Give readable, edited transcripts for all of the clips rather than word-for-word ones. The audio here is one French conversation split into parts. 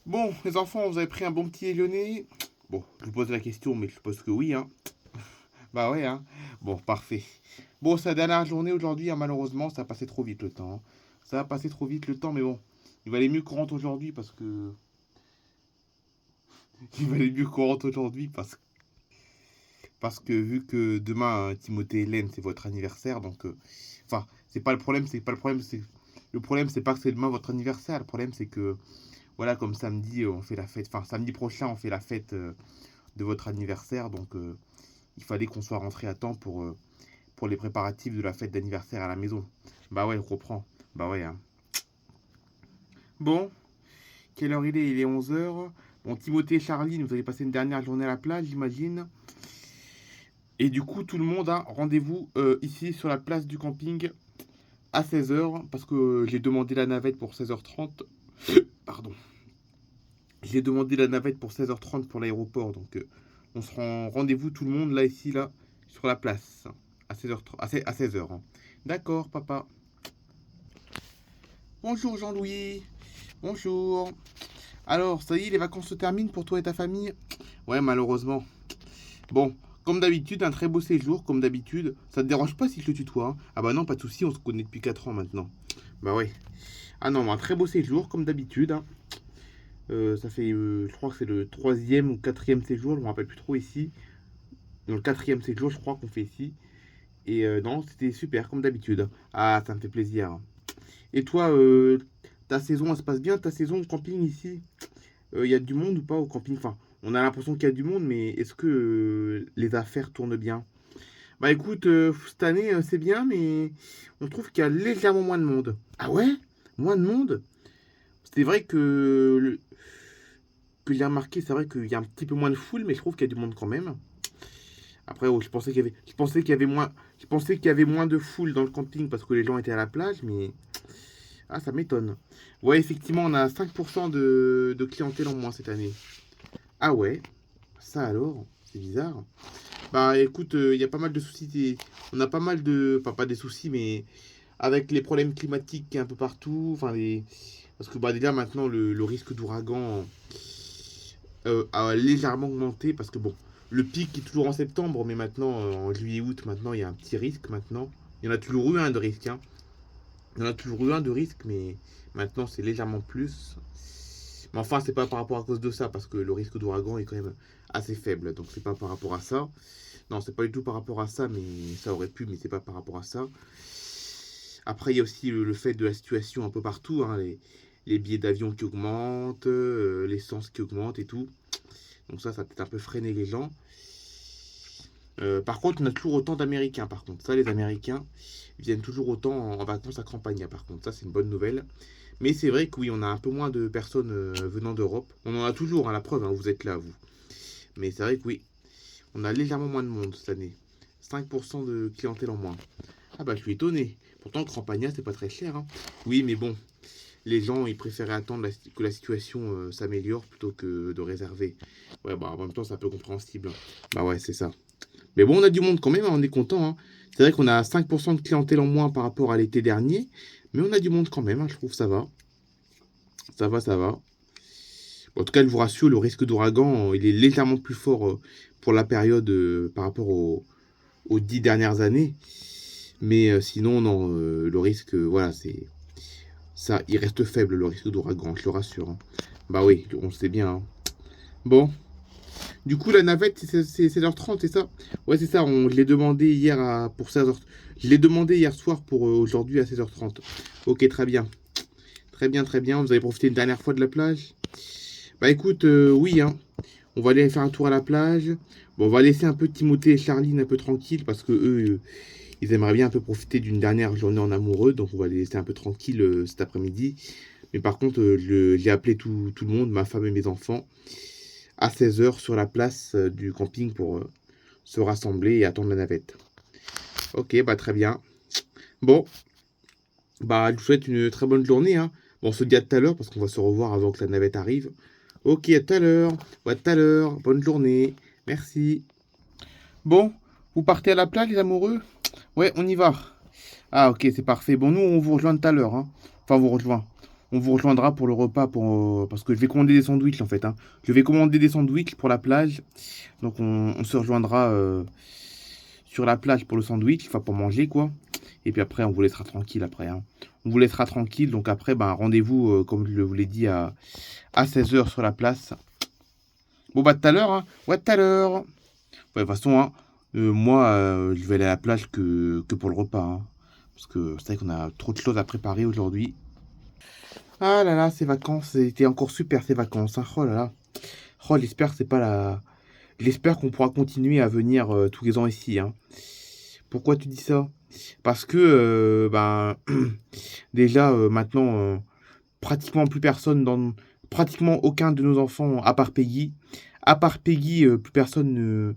Bon, les enfants, vous avez pris un bon petit déjeuner? Bon, je vous pose la question, mais je suppose que oui, hein. Bah ouais, hein. Bon, parfait. Bon, c'est la dernière journée aujourd'hui, hein, malheureusement, ça a passé trop vite le temps, hein. Ça a passé trop vite le temps, mais bon, il valait mieux qu'on rentre aujourd'hui parce que... Il valait mieux qu'on rentre aujourd'hui parce que vu que demain, hein, Timothée et Hélène, c'est votre anniversaire, donc... Enfin, c'est pas le problème, c'est pas le problème, c'est... Le problème, c'est pas que c'est demain votre anniversaire, le problème, c'est que... Voilà, comme samedi, on fait la fête... Enfin, samedi prochain, on fait la fête de votre anniversaire, donc... il fallait qu'on soit rentré à temps pour les préparatifs de la fête d'anniversaire à la maison. Bah ouais, je reprends. Bah ouais, hein. Bon, quelle heure il est? Il est 11 h. Bon, Timothée et Charline, vous allez passer une dernière journée à la plage, j'imagine. Et du coup, tout le monde a rendez-vous ici sur la place du camping à 16 h. Parce que j'ai demandé la navette pour 16 h 30. Pardon. J'ai demandé la navette pour 16 h 30 pour l'aéroport. Donc, on se rend rendez-vous tout le monde là, ici, là, sur la place. À 16 h 30, à 16 h, hein. D'accord, papa. Bonjour Jean-Louis. Bonjour. Alors, ça y est, les vacances se terminent pour toi et ta famille? Ouais, malheureusement. Bon, comme d'habitude, un très beau séjour, comme d'habitude. Ça te dérange pas si je te tutoie, hein? Ah bah non, pas de souci, on se connaît depuis 4 ans maintenant. Bah ouais. Ah non, un très beau séjour, comme d'habitude, hein. Ça fait, je crois que c'est le troisième ou quatrième séjour, je me rappelle plus trop ici. Dans le quatrième séjour, je crois qu'on fait ici. Et non, c'était super, comme d'habitude. Ah, ça me fait plaisir. Et toi, ta saison, elle se passe bien, ta saison de camping ici? Il y a du monde ou pas au camping? Enfin, on a l'impression qu'il y a du monde, mais est-ce que les affaires tournent bien? Bah écoute, cette année, c'est bien, mais on trouve qu'il y a légèrement moins de monde. Ah ouais? Moins de monde? C'est vrai que j'ai remarqué, c'est vrai qu'il y a un petit peu moins de foule, mais je trouve qu'il y a du monde quand même. Après, oh, je pensais qu'il y avait moins de foule dans le camping parce que les gens étaient à la plage, mais ah, ça m'étonne. Ouais, effectivement, on a 5% de clientèle en moins cette année. Ah ouais, ça alors, c'est bizarre. Bah écoute, il y a pas mal de soucis. On a pas mal de... Enfin, pas des soucis, mais avec les problèmes climatiques qui est un peu partout. Enfin, parce que bah, déjà maintenant, le risque d'ouragan a légèrement augmenté. Parce que bon, le pic est toujours en septembre, mais maintenant, en juillet-août, maintenant, il y a un petit risque maintenant. Il y en a toujours eu un de risque, hein. Il y en a toujours eu un de risque, mais maintenant c'est légèrement plus. Mais enfin, c'est pas par rapport à cause de ça, parce que le risque d'ouragan est quand même assez faible. Donc c'est pas par rapport à ça. Non, c'est pas du tout par rapport à ça, mais ça aurait pu, mais c'est pas par rapport à ça. Après, il y a aussi le fait de la situation un peu partout, hein, les billets d'avion qui augmentent, l'essence qui augmente et tout. Donc ça peut-être un peu freiner les gens. Par contre, on a toujours autant d'Américains, par contre. Ça, les Américains viennent toujours autant en vacances à Campagna, par contre. Ça, c'est une bonne nouvelle. Mais c'est vrai que oui, on a un peu moins de personnes venant d'Europe. On en a toujours, hein, la preuve, hein, vous êtes là, vous. Mais c'est vrai que oui, on a légèrement moins de monde cette année. 5% de clientèle en moins. Ah bah, je suis étonné. Pourtant, Campagna, c'est pas très cher, hein. Oui, mais bon, les gens, ils préféraient attendre que la situation s'améliore plutôt que de réserver. Ouais, bah, en même temps, c'est un peu compréhensible, hein. Bah ouais, c'est ça. Mais bon, on a du monde quand même, hein, on est content, hein. C'est vrai qu'on a 5% de clientèle en moins par rapport à l'été dernier, mais on a du monde quand même, hein, je trouve ça va. Ça va, ça va. Bon, en tout cas, je vous rassure, le risque d'ouragan, il est légèrement plus fort pour la période par rapport aux 10 dernières années. Mais sinon, non, le risque, voilà, c'est ça, il reste faible, le risque d'ouragan, je le rassure, hein. Bah oui, on le sait bien, hein. Bon, du coup, la navette, c'est 16h30, c'est ça? Ouais, c'est ça. Je l'ai demandé hier pour 16h. Je l'ai demandé hier soir pour aujourd'hui à 16h30. Ok, très bien. Très bien, très bien. Vous avez profité une dernière fois de la plage? Bah écoute, oui, hein. On va aller faire un tour à la plage. Bon, on va laisser un peu Timothée et Charline un peu tranquilles parce que eux, ils aimeraient bien un peu profiter d'une dernière journée en amoureux. Donc on va les laisser un peu tranquilles cet après-midi. Mais par contre, j'ai appelé tout le monde, ma femme et mes enfants, à 16 h sur la place du camping pour se rassembler et attendre la navette. Ok, bah très bien. Bon, bah je vous souhaite une très bonne journée, hein. Bon, on se dit à tout à l'heure parce qu'on va se revoir avant que la navette arrive. Ok, à tout à l'heure. Ouais, à tout à l'heure. Bonne journée. Merci. Bon, vous partez à la plage, les amoureux? Ouais, on y va. Ah, ok, c'est parfait. Bon, nous, on vous rejoint tout à l'heure, hein. Enfin, on vous rejoint. On vous rejoindra pour le repas, parce que je vais commander des sandwichs en fait. Hein. Je vais commander des sandwichs pour la plage. Donc on se rejoindra sur la plage pour le sandwich, enfin pour manger quoi. Et puis après, on vous laissera tranquille après. Hein. On vous laissera tranquille. Donc après, ben, rendez-vous, comme je vous l'ai dit, à 16 h sur la place. Bon, bah, tout à l'heure. Hein. Ouais, tout à l'heure. Ouais, de toute façon, hein, moi, je vais aller à la plage que pour le repas. Hein. Parce que c'est vrai qu'on a trop de choses à préparer aujourd'hui. Ah là là, ces vacances, c'était encore super ces vacances. Hein. Oh là là. Oh, j'espère que c'est pas la. J'espère qu'on pourra continuer à venir tous les ans ici. Hein. Pourquoi tu dis ça? Parce que, ben, déjà, maintenant, pratiquement plus personne pratiquement aucun de nos enfants, à part Peggy, plus personne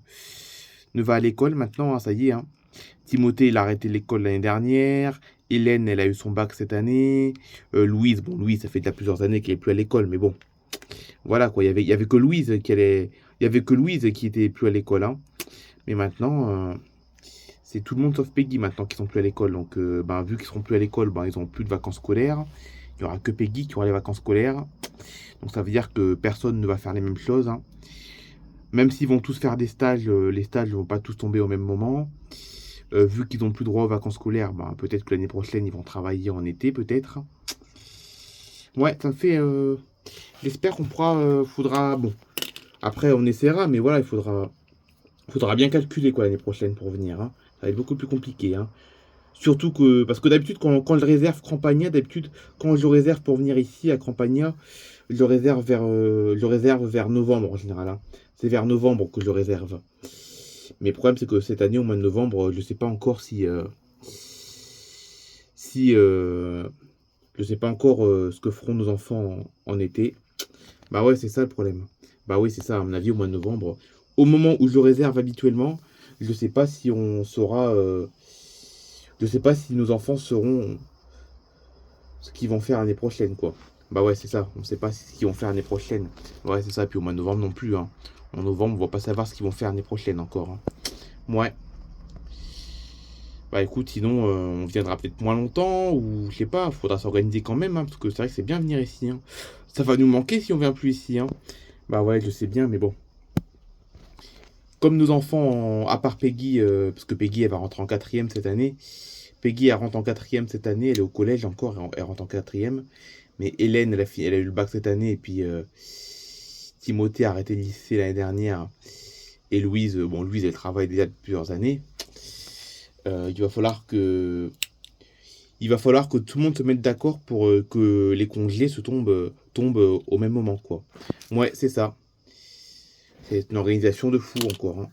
ne va à l'école maintenant, hein, ça y est. Hein. Timothée, il a arrêté l'école l'année dernière. Hélène, elle a eu son bac cette année. Louise, bon, Louise, ça fait déjà plusieurs années qu'elle est plus à l'école, mais bon, voilà quoi. Il y avait que Louise il y avait que Louise qui était plus à l'école, hein. Mais maintenant, c'est tout le monde sauf Peggy maintenant qui sont plus à l'école. Donc, ben, vu qu'ils seront plus à l'école, ben, ils n'ont plus de vacances scolaires. Il n'y aura que Peggy qui aura les vacances scolaires. Donc, ça veut dire que personne ne va faire les mêmes choses. Hein. Même s'ils vont tous faire des stages, les stages ne vont pas tous tomber au même moment. Vu qu'ils n'ont plus droit aux vacances scolaires, ben, peut-être que l'année prochaine, ils vont travailler en été, peut-être. Ouais, ça me fait... J'espère qu'on pourra... faudra... Bon, après, on essaiera, mais voilà, faudra bien calculer quoi l'année prochaine pour venir. Hein. Ça va être beaucoup plus compliqué. Hein. Surtout que, parce que d'habitude, quand je réserve Campagna, d'habitude, quand je le réserve pour venir ici à Campagna, je le réserve vers novembre en général. Hein. C'est vers novembre que je le réserve. Mais le problème, c'est que cette année, au mois de novembre, je ne sais pas encore si je sais pas encore ce que feront nos enfants en été. Bah ouais, c'est ça le problème. Bah oui, c'est ça, à mon avis, au mois de novembre. Au moment où je le réserve habituellement, je sais pas si on saura. Je sais pas si nos enfants sauront ce qu'ils vont faire l'année prochaine, quoi. Bah ouais, c'est ça. On sait pas ce qu'ils vont faire l'année prochaine. Ouais, c'est ça. Puis au mois de novembre non plus. Hein. En novembre, on va pas savoir ce qu'ils vont faire l'année prochaine encore. Hein. Ouais. Bah écoute, sinon, on viendra peut-être moins longtemps, ou je sais pas, faudra s'organiser quand même, hein, parce que c'est vrai que c'est bien venir ici. Hein. Ça va nous manquer si on vient plus ici. Hein. Bah ouais, je sais bien, mais bon. Comme nos enfants, à part Peggy, parce que Peggy, elle va rentrer en quatrième cette année. Peggy, elle rentre en quatrième cette année, elle est au collège encore, elle rentre en quatrième. Mais Hélène, elle a eu le bac cette année, et puis Timothée a arrêté le lycée l'année dernière. Et Louise, bon, Louise, elle travaille déjà depuis plusieurs années. Il va falloir que tout le monde se mette d'accord pour que les congés tombent au même moment, quoi. Ouais, c'est ça. C'est une organisation de fou encore. Hein.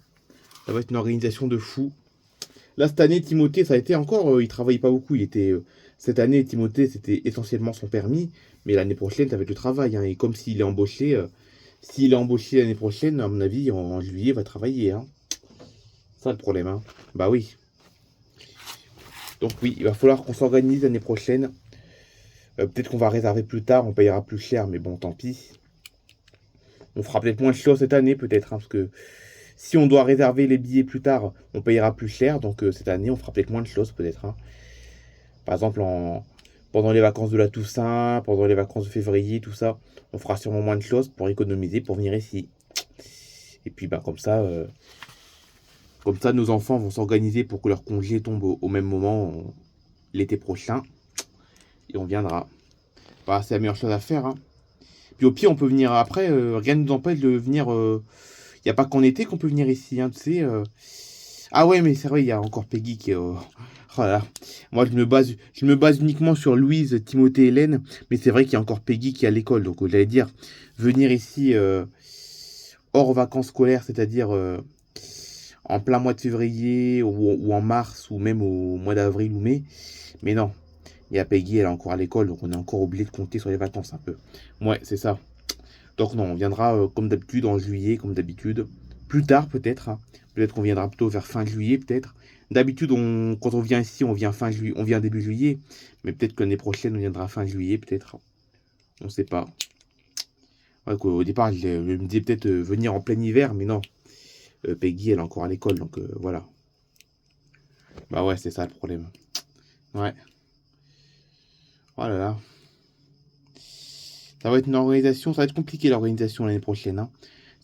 Ça va être une organisation de fou. Là, cette année, Timothée, ça a été encore. Il travaillait pas beaucoup. Cette année, Timothée, c'était essentiellement son permis. Mais l'année prochaine, ça va être le travail. Hein. Et comme s'il est embauché l'année prochaine, à mon avis, en juillet, il va travailler. Hein. C'est ça le problème. Hein. Bah oui. Donc oui, il va falloir qu'on s'organise l'année prochaine. Peut-être qu'on va réserver plus tard, on payera plus cher, mais bon, tant pis. On fera peut-être moins de choses cette année, peut-être, hein, parce que si on doit réserver les billets plus tard, on payera plus cher. Donc cette année, on fera peut-être moins de choses, peut-être. Hein. Par exemple, pendant les vacances de la Toussaint, pendant les vacances de février, tout ça, on fera sûrement moins de choses pour économiser, pour venir ici. Et puis, bah, comme ça, nos enfants vont s'organiser pour que leur congé tombe au même moment l'été prochain. Et on viendra. Bah, c'est la meilleure chose à faire. Hein. Puis au pire, on peut venir après. Rien ne nous empêche de venir. Il n'y a pas qu'en été qu'on peut venir ici. Hein, tu sais. Ah ouais, mais c'est vrai, il y a encore Peggy qui est. Oh là là. Moi, je me base uniquement sur Louise, Timothée, Hélène. Mais c'est vrai qu'il y a encore Peggy qui est à l'école. Donc j'allais dire, venir ici hors vacances scolaires, c'est-à-dire en plein mois de février ou en mars ou même au mois d'avril ou mai. Mais non, il y a Peggy, elle est encore à l'école, donc on est encore obligé de compter sur les vacances un peu. Ouais, c'est ça. Donc non, on viendra comme d'habitude en juillet, comme d'habitude. Plus tard peut-être. Hein. Peut-être qu'on viendra plutôt vers fin juillet, peut-être. D'habitude, quand on vient ici, on vient fin juillet, on vient début juillet. Mais peut-être que l'année prochaine, on viendra fin juillet, peut-être. On ne sait pas. Ouais, au départ, je me disais peut-être venir en plein hiver, mais non. Peggy, elle est encore à l'école, donc voilà. Bah ouais, c'est ça le problème. Ouais. Oh là là. Ça va être une organisation, ça va être compliqué l'organisation l'année prochaine, hein.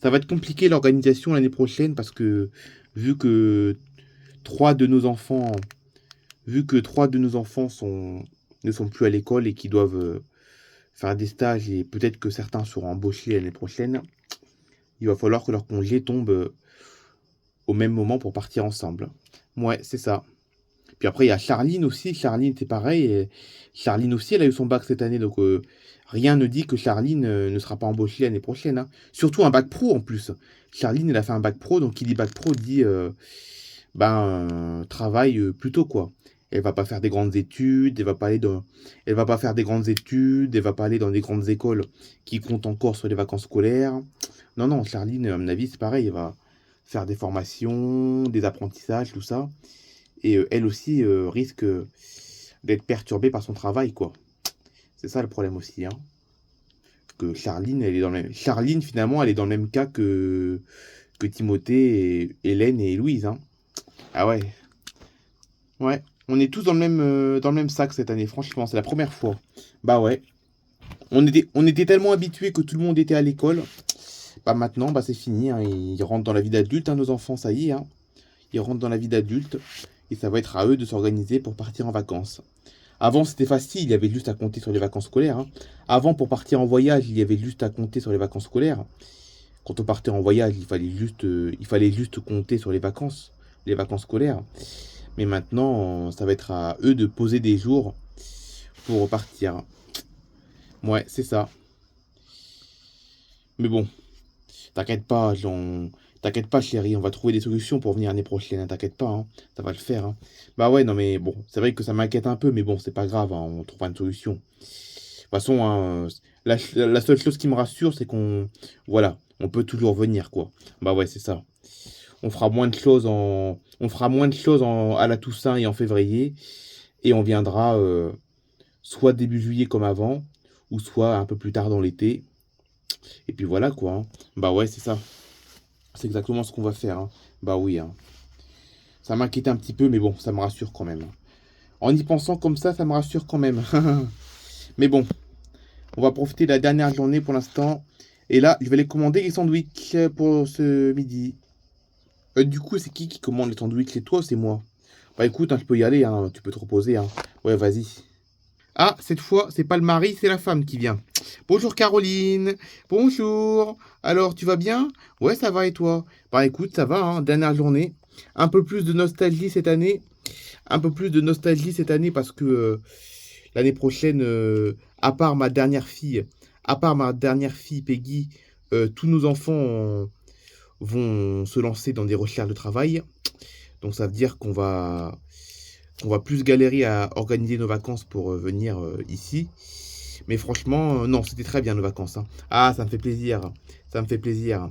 Ça va être compliqué l'organisation l'année prochaine parce que vu que trois de nos enfants, vu que trois de nos enfants ne sont plus à l'école et qui doivent faire des stages et peut-être que certains seront embauchés l'année prochaine, il va falloir que leur congé tombe au même moment pour partir ensemble. Ouais, c'est ça. Puis après, il y a Charline aussi. Charline, c'est pareil. Et Charline aussi, elle a eu son bac cette année. Donc, rien ne dit que Charline ne sera pas embauchée l'année prochaine, hein. Surtout un bac pro en plus. Charline, elle a fait un bac pro. Donc, qui dit bac pro dit travail plus tôt, quoi. Elle va pas faire des grandes études. Elle va pas faire des grandes études. Elle va pas aller dans des grandes écoles qui comptent encore sur les vacances scolaires. Non, non, Charline, à mon avis, c'est pareil. Elle va faire des formations, des apprentissages, tout ça. Et elle aussi risque d'être perturbée par son travail, quoi. C'est ça le problème aussi, hein. Que Charline, elle est dans le même... Charline, finalement, elle est dans le même cas que Timothée, et Hélène et Louise, hein. Ah ouais. Ouais. On est tous dans le même sac cette année, franchement, c'est la première fois. Bah ouais. On était tellement habitués que tout le monde était à l'école. Bah maintenant, bah c'est fini, hein. Ils rentrent dans la vie d'adulte, hein, nos enfants, ça y est, hein. Ils rentrent dans la vie d'adulte. Et ça va être à eux de s'organiser pour partir en vacances. Avant, c'était facile, il y avait juste à compter sur les vacances scolaires, hein. Avant, pour partir en voyage, il y avait juste à compter sur les vacances scolaires. Quand on partait en voyage, il fallait juste compter sur les vacances scolaires. Mais maintenant, ça va être à eux de poser des jours pour partir. Ouais, c'est ça. Mais bon, t'inquiète pas, t'inquiète pas, chérie, on va trouver des solutions pour venir l'année prochaine, hein, t'inquiète pas, hein, ça va le faire, hein. Bah ouais, non mais bon, c'est vrai que ça m'inquiète un peu, mais bon, c'est pas grave, hein, on trouvera une solution. De toute façon, hein, la seule chose qui me rassure, c'est voilà, on peut toujours venir, quoi. Bah ouais, c'est ça. On fera moins de choses à la Toussaint et en février, et on viendra soit début juillet comme avant, ou soit un peu plus tard dans l'été. Et puis voilà, quoi, hein. Bah ouais, c'est ça. C'est exactement ce qu'on va faire, hein. Bah oui, hein. Ça m'inquiète un petit peu, mais bon, ça me rassure quand même. En y pensant comme ça me rassure quand même. Mais bon, on va profiter de la dernière journée pour l'instant. Et là, je vais les commander les sandwichs pour ce midi. Du coup, c'est qui commande les sandwichs? C'est toi ou c'est moi? Bah écoute, hein, je peux y aller, hein, tu peux te reposer, hein. Ouais, vas-y. Ah, cette fois, c'est pas le mari, c'est la femme qui vient. Bonjour Caroline. Bonjour. Alors, tu vas bien? Ouais, ça va et toi? Bah écoute, ça va, hein, dernière journée. Un peu plus de nostalgie cette année. Un peu plus de nostalgie cette année parce que l'année prochaine, à part ma dernière fille Peggy, tous nos enfants vont se lancer dans des recherches de travail. Donc ça veut dire qu'on va plus galérer à organiser nos vacances pour venir ici. Mais franchement, non, c'était très bien nos vacances, hein. Ah, ça me fait plaisir. Ça me fait plaisir.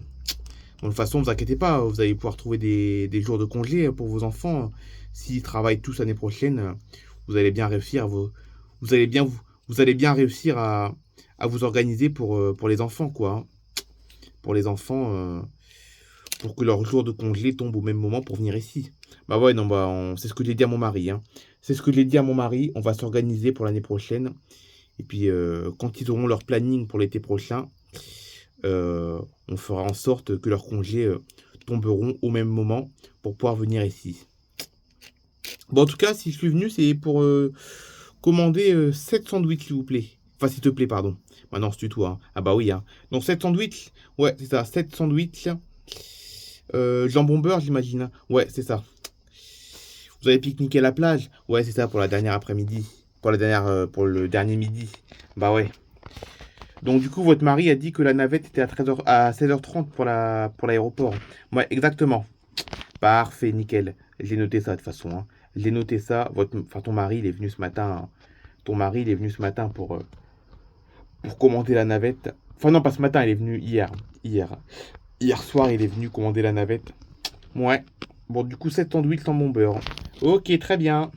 Bon, de toute façon, ne vous inquiétez pas, vous allez pouvoir trouver des jours de congé pour vos enfants. S'ils travaillent tous l'année prochaine, vous allez bien réussir vous allez bien vous allez bien réussir à vous organiser pour les enfants, quoi, hein. Pour les enfants, pour que leur jour de congé tombe au même moment pour venir ici. Bah ouais, non, c'est ce que j'ai dit à mon mari, hein. C'est ce que j'ai dit à mon mari. On va s'organiser pour l'année prochaine. Et puis, quand ils auront leur planning pour l'été prochain, on fera en sorte que leurs congés tomberont au même moment pour pouvoir venir ici. Bon, en tout cas, si je suis venu, c'est pour commander 7 sandwichs, s'il vous plaît. Enfin, s'il te plaît, pardon. Maintenant, c'est toi, hein. Ah bah oui, hein. Donc, 7 sandwichs. Ouais, c'est ça, 7 sandwichs. Jambon beurre, j'imagine, hein. Ouais, c'est ça. Vous avez pique-niqué à la plage? Ouais, c'est ça, pour la dernière après-midi. Pour le dernier midi. Bah ouais. Donc du coup, votre mari a dit que la navette était à 16h30 pour l'aéroport. Ouais, exactement. Parfait, nickel. J'ai noté ça de toute façon, hein. J'ai noté ça. Ton mari, il est venu ce matin, hein. Ton mari, il est venu ce matin pour commander la navette. Enfin non, pas ce matin, il est venu hier. Hier soir, il est venu commander la navette. Ouais. Bon, du coup, 7 sandwichs sans mon beurre. Ok, très bien.